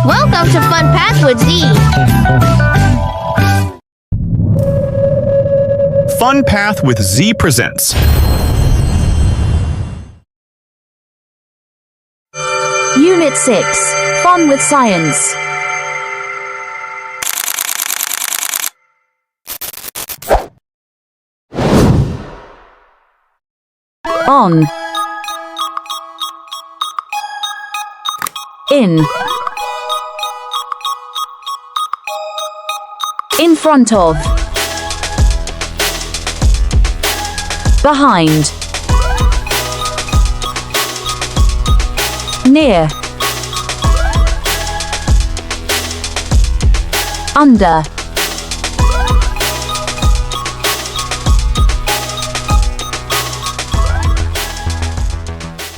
Welcome to FunPathWithZ. FunPathWithZ presents Unit 6, Fun with Science. On. In front of. Behind. Near. Under.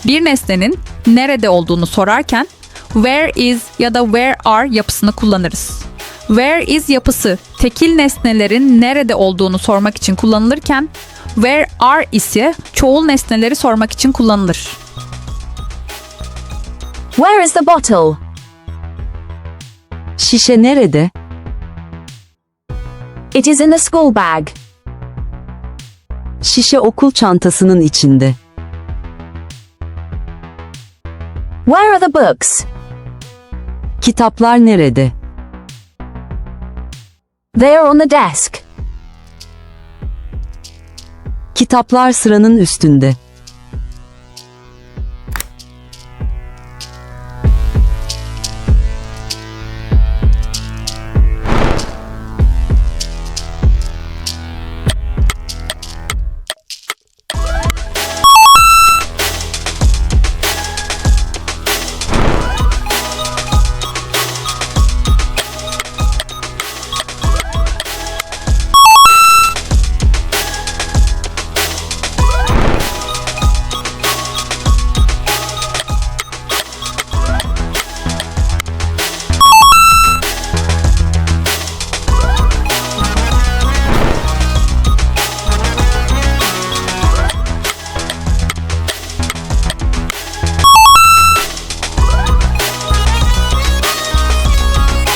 Bir nesnenin nerede olduğunu sorarken where is ya da where are yapısını kullanırız. Where is yapısı tekil nesnelerin nerede olduğunu sormak için kullanılırken where are ise çoğul nesneleri sormak için kullanılır. Where is the bottle? Şişe nerede? It is in the school bag. Şişe okul çantasının içinde. Where are the books? Kitaplar nerede? They are on the desk. Kitaplar sıranın üstünde.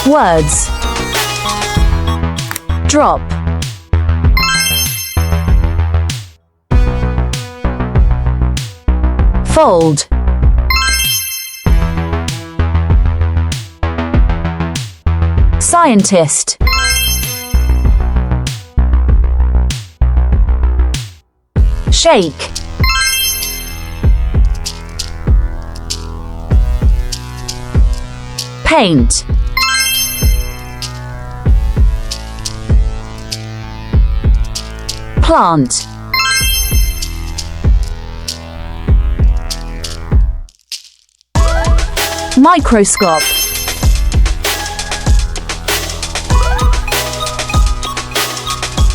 Words. Drop. Fold. Scientist. Shake. Paint. Plant. Microscope.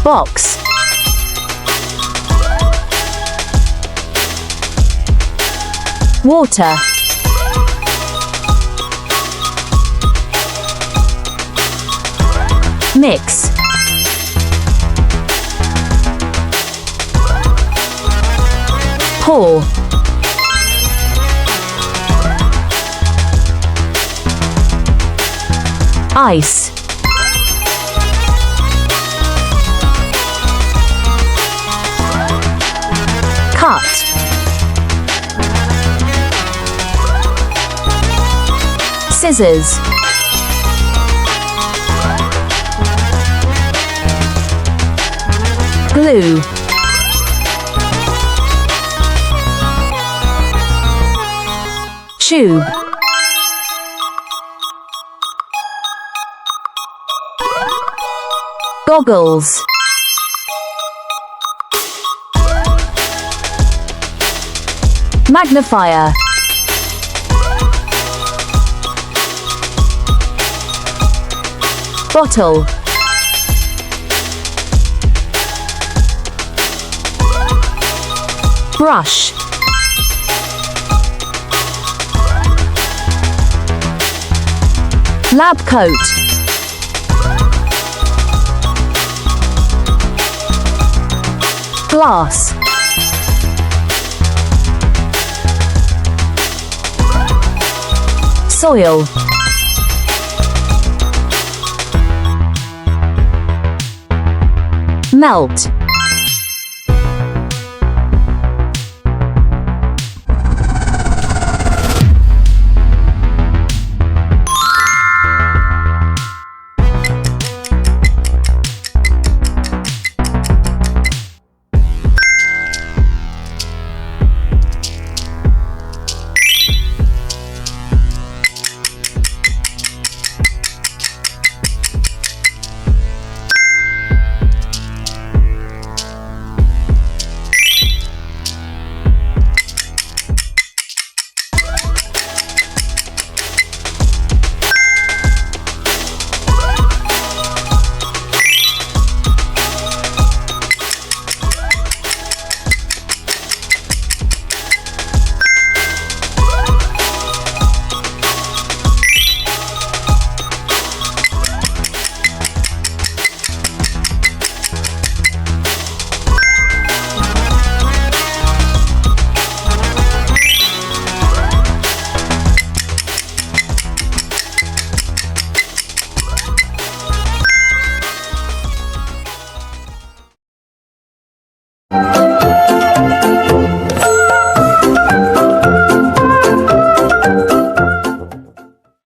Box. Water. Mix. Pour. Ice. Cut. Scissors. Glue. Tube. Goggles. Magnifier. Bottle. Brush. Lab coat. Glass. Soil. melt,